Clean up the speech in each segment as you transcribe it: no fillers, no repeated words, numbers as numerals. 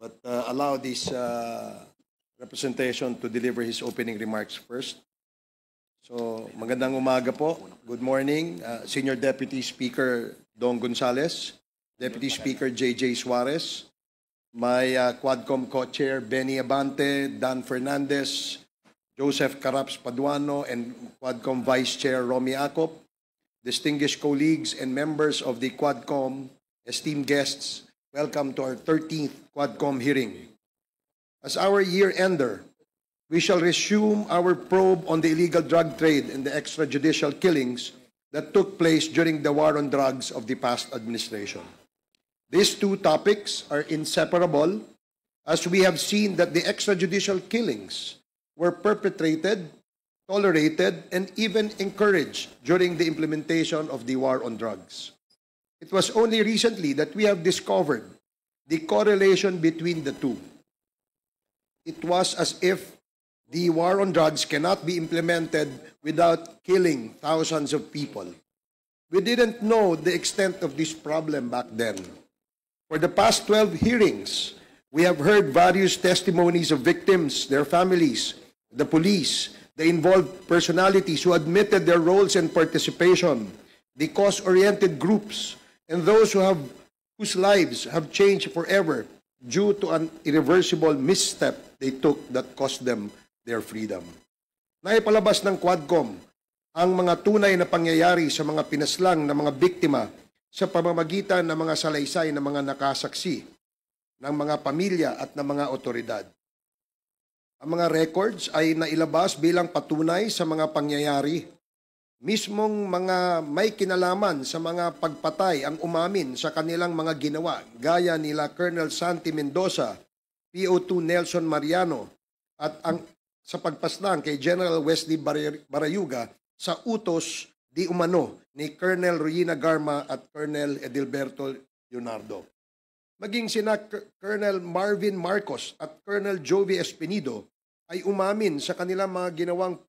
but allow this representation to deliver his opening remarks first. So, magandang umaga po. Good morning, Senior Deputy Speaker Dong Gonzales, Deputy Speaker JJ Suarez, my Quadcom co-chair Benny Abante, Dan Fernandez, Joseph Caraps Paduano, and Quadcom Vice Chair Romy Acop, distinguished colleagues and members of the Quadcom, esteemed guests, welcome to our 13th Quadcom hearing. As our year-ender, we shall resume our probe on the illegal drug trade and the extrajudicial killings that took place during the war on drugs of the past administration. These two topics are inseparable, as we have seen that the extrajudicial killings were perpetrated, tolerated, and even encouraged during the implementation of the war on drugs. It was only recently that we have discovered the correlation between the two. It was as if the war on drugs cannot be implemented without killing thousands of people. We didn't know the extent of this problem back then. For the past 12 hearings, we have heard various testimonies of victims, their families, the police, the involved personalities who admitted their roles and participation, the cause-oriented groups, and those whose lives have changed forever due to an irreversible misstep they took that cost them their freedom. Naipalabas ng Quadcom ang mga tunay na pangyayari sa mga pinaslang na mga biktima sa pamamagitan ng mga salaysay ng mga nakasaksi, ng mga pamilya at ng mga otoridad. Ang mga records ay nailabas bilang patunay sa mga pangyayari. Mismong mga may kinalaman sa mga pagpatay ang umamin sa kanilang mga ginawa, gaya nila Colonel Santi Mendoza, PO2 Nelson Mariano, at sa pagpaslang kay General Wesley Barayuga sa utos di umano ni Colonel Ruina Garma at Colonel Edilberto Leonardo. Maging sina Colonel Marvin Marcos at Colonel Jovi Espinido ay umamin sa kanilang mga ginawang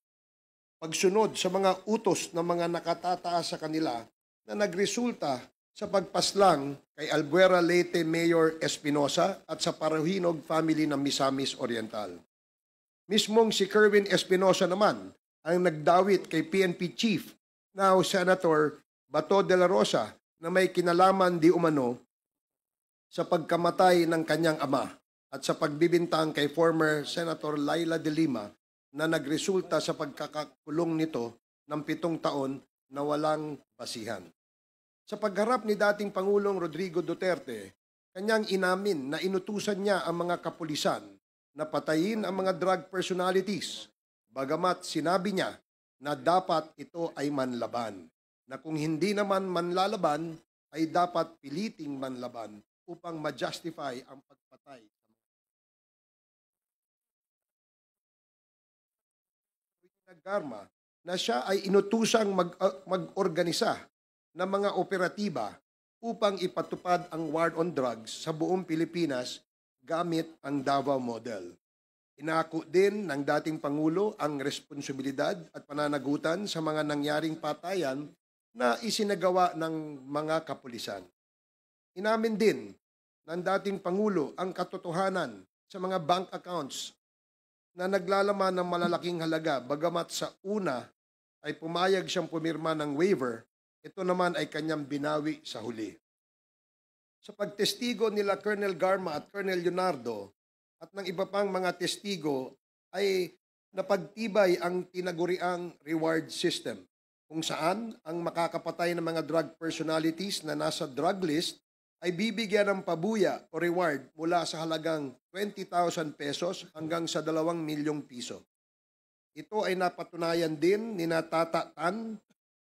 pagsunod sa mga utos ng mga nakatataas sa kanila na nagresulta sa pagpaslang kay Albuera Leyte Mayor Espinosa at sa Parahinog family ng Misamis Oriental. Mismong si Kerwin Espinosa naman ang nagdawit kay PNP Chief na Senator Bato de la Rosa na may kinalaman di umano sa pagkamatay ng kanyang ama at sa pagbibintang kay former Senator Laila de Lima na nagresulta sa pagkakakulong nito ng 7 taon na walang basihan. Sa pagharap ni dating Pangulong Rodrigo Duterte, kanyang inamin na inutusan niya ang mga kapulisan na patayin ang mga drug personalities, bagamat sinabi niya na dapat ito ay manlaban, na kung hindi naman manlalaban, ay dapat piliting manlaban upang ma-justify ang pagpatay. Garma na siya ay inutusang mag-organisa ng mga operatiba upang ipatupad ang war on drugs sa buong Pilipinas gamit ang Davao model. Inako din ng dating Pangulo ang responsibilidad at pananagutan sa mga nangyaring patayan na isinagawa ng mga kapulisan. Inamin din ng dating Pangulo ang katotohanan sa mga bank accounts na naglalaman ng malalaking halaga, bagamat sa una ay pumayag siyang pumirma ng waiver, ito naman ay kanyang binawi sa huli. Sa pagtestigo nila Colonel Garma at Colonel Leonardo at ng iba pang mga testigo ay napagtibay ang tinaguriang reward system, kung saan ang makakapatay ng mga drug personalities na nasa drug list ay bibigyan ng pabuya o reward mula sa halagang 20,000 pesos hanggang sa 2 milyong piso. Ito ay napatunayan din ni Tata Tan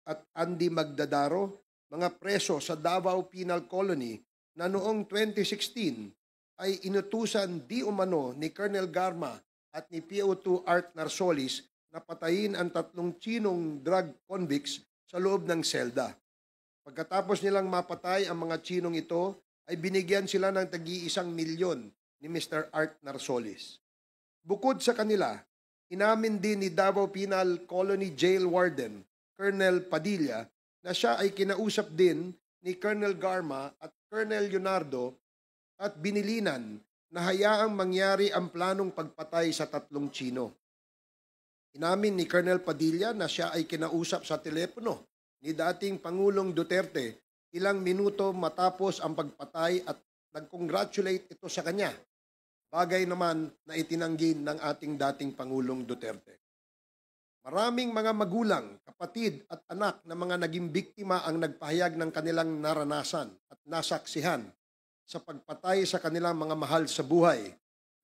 at Andy Magdadaro, mga preso sa Davao Penal Colony na noong 2016 ay inutusan di umano ni Colonel Garma at ni PO2 Art Narsolis na patayin ang 3 Chinong drug convicts sa loob ng selda. Pagkatapos nilang mapatay ang mga Chinong ito, ay binigyan sila ng tagi-1 milyon ni Mr. Art Narsolis. Bukod sa kanila, inamin din ni Davao Penal Colony Jail Warden, Colonel Padilla, na siya ay kinausap din ni Colonel Garma at Colonel Leonardo at binilinan na hayaang mangyari ang planong pagpatay sa 3 Tsino. Inamin ni Colonel Padilla na siya ay kinausap sa telepono ni dating Pangulong Duterte ilang minuto matapos ang pagpatay at nag-congratulate ito sa kanya. Bagay naman na itinanggi ng ating dating Pangulong Duterte. Maraming mga magulang, kapatid at anak na mga naging biktima ang nagpahayag ng kanilang naranasan at nasaksihan sa pagpatay sa kanilang mga mahal sa buhay.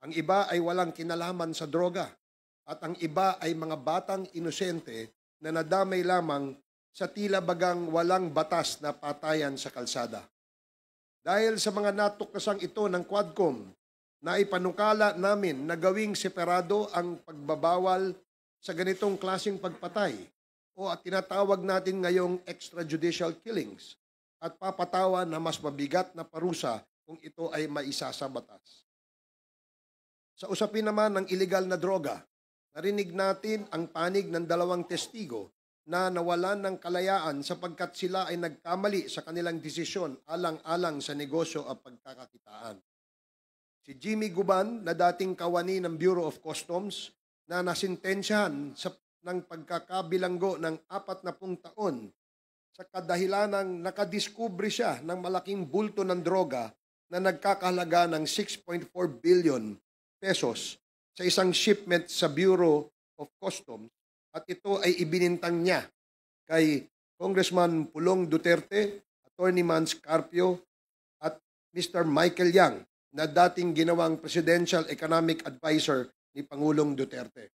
Ang iba ay walang kinalaman sa droga at ang iba ay mga batang inosente na nadamay lamang sa tila bagang walang batas na patayan sa kalsada. Dahil sa mga natuklasan ito ng Quadcom, na ipanukala namin na gawing separado ang pagbabawal sa ganitong klaseng pagpatay o at tinatawag natin ngayong extrajudicial killings at papatawan na mas mabigat na parusa kung ito ay maisa sa batas. Sa usapin naman ng illegal na droga, narinig natin ang panig ng 2 testigo na nawalan ng kalayaan sapagkat sila ay nagkamali sa kanilang desisyon alang-alang sa negosyo at pagkakakitaan. Si Jimmy Guban na dating kawani ng Bureau of Customs na nasintensyahan ng pagkakabilanggo ng 40 taon sa kadahilanang nakadiskubre siya ng malaking bulto ng droga na nagkakahalaga ng 6.4 billion pesos sa isang shipment sa Bureau of Customs at ito ay ibinintang niya kay Congressman Pulong Duterte, Attorney Mans Carpio at Mr. Michael Yang na dating ginawang Presidential Economic Advisor ni Pangulong Duterte.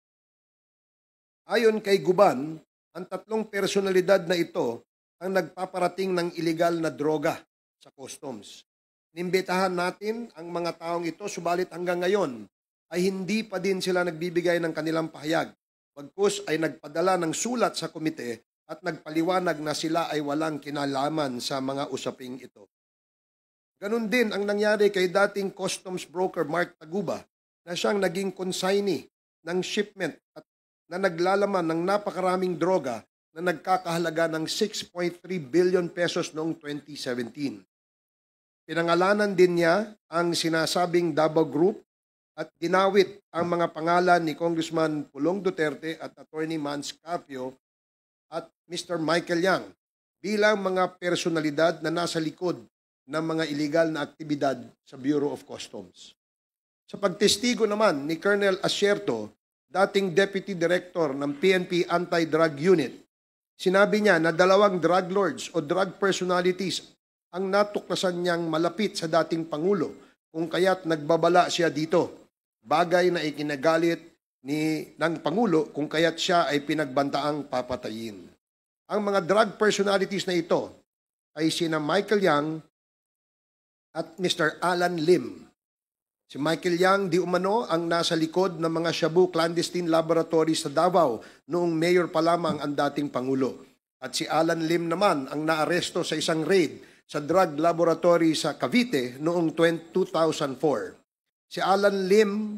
Ayon kay Guban, ang 3 personalidad na ito ang nagpaparating ng iligal na droga sa customs. Nimbitahan natin ang mga taong ito, subalit hanggang ngayon ay hindi pa din sila nagbibigay ng kanilang pahayag. Bagkus ay nagpadala ng sulat sa komite at nagpaliwanag na sila ay walang kinalaman sa mga usaping ito. Ganon din ang nangyari kay dating customs broker Mark Taguba na siyang naging consignee ng shipment at na naglalaman ng napakaraming droga na nagkakahalaga ng 6.3 billion pesos noong 2017. Pinangalanan din niya ang sinasabing Davao Group at ginawit ang mga pangalan ni Congressman Pulong Duterte at Attorney Mans Carpio at Mr. Michael Yang bilang mga personalidad na nasa likod ng mga iligal na aktibidad sa Bureau of Customs. Sa pagtestigo naman ni Colonel Asierto, dating Deputy Director ng PNP Anti-Drug Unit, sinabi niya na 2 drug lords o drug personalities ang natuklasan niyang malapit sa dating Pangulo kung kaya't nagbabala siya dito. Bagay na ikinagalit ng Pangulo kung kaya't siya ay pinagbantaang papatayin. Ang mga drug personalities na ito ay sina Michael Yang at Mr. Alan Lim. Si Michael Yang di umano ang nasa likod ng mga Shabu clandestine laboratory sa Davao noong mayor pa lamang ang dating Pangulo. At si Alan Lim naman ang naaresto sa isang raid sa drug laboratory sa Cavite noong 2004. Si Alan Lim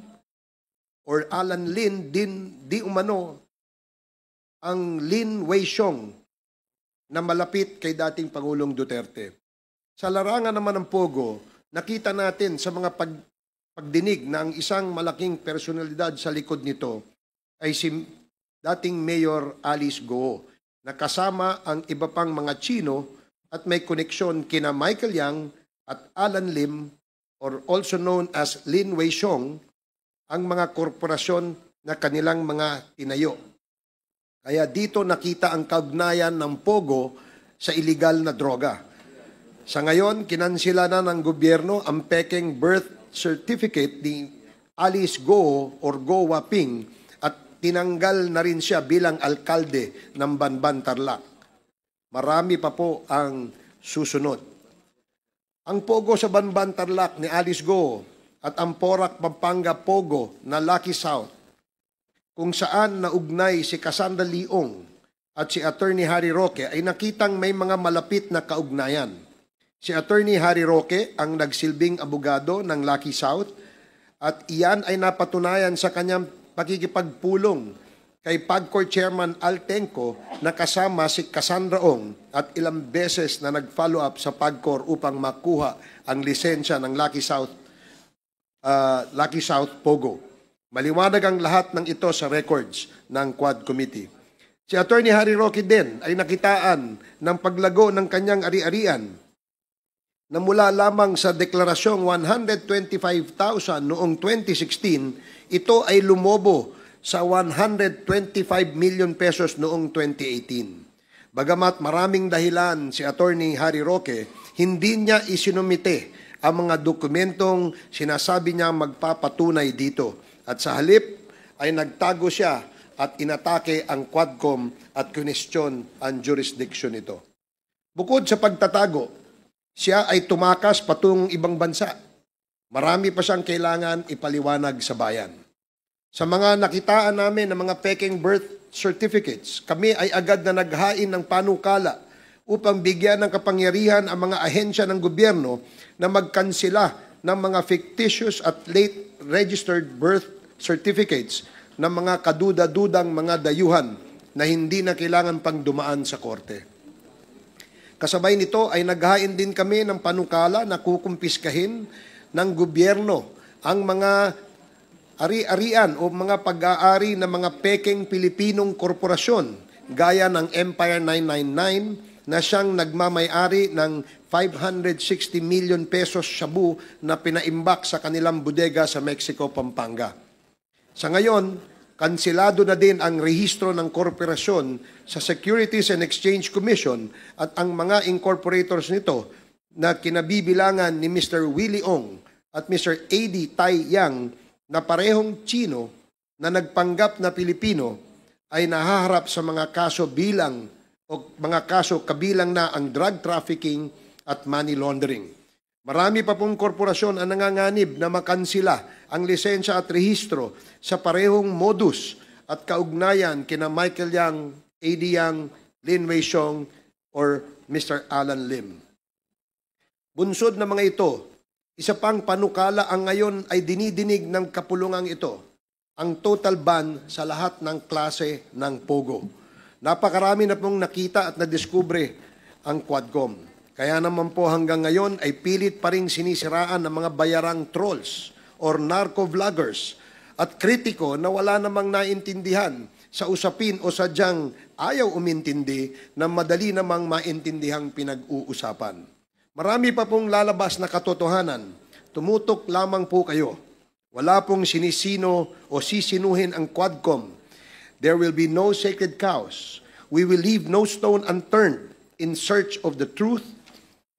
or Alan Lin din di umano ang Lin Weixiong na malapit kay dating Pangulong Duterte. Sa larangan naman ng Pogo, nakita natin sa mga pagdinig na ang isang malaking personalidad sa likod nito ay si dating Mayor Alice Go na kasama ang iba pang mga Chino at may koneksyon kina Michael Yang at Alan Lim or also known as Lin Weixiong ang mga korporasyon na kanilang mga tinayo. Kaya dito nakita ang kaugnayan ng Pogo sa iligal na droga. Sa ngayon, kinansila na ng gobyerno ang pekeng birth certificate ni Alice Go or Go Waping at tinanggal na rin siya bilang alkalde ng Banban, Tarlac. Marami pa po ang susunod. Ang Pogo sa Banban, Tarlac ni Alice Go at ang Porac, Pampanga Pogo na Lucky South kung saan naugnay si Cassandra Leong at si Attorney Harry Roque ay nakitang may mga malapit na kaugnayan. Si Attorney Harry Roque ang nagsilbing abogado ng Lucky South at iyan ay napatunayan sa kanyang pakikipagpulong kay PAGCOR Chairman Al Tenco na kasama si Cassandra Ong at ilang beses na nag-follow up sa PAGCOR upang makuha ang lisensya ng Lucky South Lucky South, Pogo. Maliwanag ang lahat ng ito sa records ng Quad Committee. Si Attorney Harry Roque din ay nakitaan ng paglago ng kanyang ari-arian na mula lamang sa deklarasyong 125,000 noong 2016, ito ay lumobo sa 125 million pesos noong 2018. Bagamat maraming dahilan si Attorney Harry Roque, hindi niya isinumite ang mga dokumentong sinasabi niya magpapatunay dito. At sa halip ay nagtago siya at inatake ang Quadcom at kinestyon ang jurisdiction nito. Bukod sa pagtatago, siya ay tumakas patungong ibang bansa. Marami pa siyang kailangan ipaliwanag sa bayan. Sa mga nakitaan namin ng mga peking birth certificates, kami ay agad na naghain ng panukala upang bigyan ng kapangyarihan ang mga ahensya ng gobyerno na magkansela ng mga fictitious at late registered birth certificates ng mga kaduda-dudang mga dayuhan na hindi na kailangan pang dumaan sa korte. Kasabay nito ay naghain din kami ng panukala na kukumpiskahin ng gobyerno ang mga ari-arian o mga pag-aari ng mga peking Pilipinong korporasyon gaya ng Empire 999 na siyang nagmamay-ari ng 560 million pesos shabu na pinaimbak sa kanilang bodega sa Mexico, Pampanga. Sa ngayon, kansilado na din ang rehistro ng korporasyon sa Securities and Exchange Commission at ang mga incorporators nito na kinabibilangan ni Mr. Willie Ong at Mr. A.D. Tai Yang na parehong Chino na nagpanggap na Pilipino ay nahaharap sa mga kaso bilang o mga kaso kabilang na ang drug trafficking at money laundering. Marami pa pong korporasyon ang nanganganib na makansila ang lisensya at rehistro sa parehong modus at kaugnayan kina Michael Yang, A.D. Yang, Lin Wei Xiong, or Mr. Alan Lim. Bunsod na mga ito, isa pang panukala ang ngayon ay dinidinig ng kapulungang ito, ang total ban sa lahat ng klase ng Pogo. Napakarami na pong nakita at nadiskubre ang Quadcom. Kaya naman po hanggang ngayon ay pilit pa rin sinisiraan ng mga bayarang trolls or narco-vloggers at kritiko na wala namang naintindihan sa usapin o sadyang ayaw umintindi na madali namang maintindihang pinag-uusapan. Marami pa pong lalabas na katotohanan. Tumutok lamang po kayo. Wala pong sinisino o sisinuhin ang Quadcom. There will be no sacred cows. We will leave no stone unturned in search of the truth,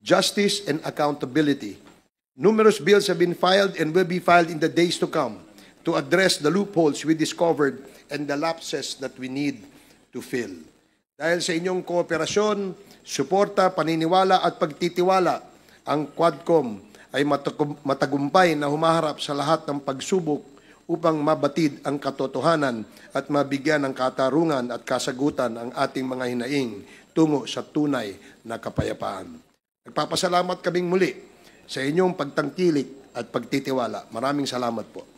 justice, and accountability. Numerous bills have been filed and will be filed in the days to come to address the loopholes we discovered and the lapses that we need to fill. Dahil sa inyong kooperasyon, suporta, paniniwala at pagtitiwala, ang Quadcom ay matagumpay na humaharap sa lahat ng pagsubok upang mabatid ang katotohanan at mabigyan ng katarungan at kasagutan ang ating mga hinaing tungo sa tunay na kapayapaan. Nagpapasalamat kaming muli sa inyong pagtangkilik at pagtitiwala. Maraming salamat po.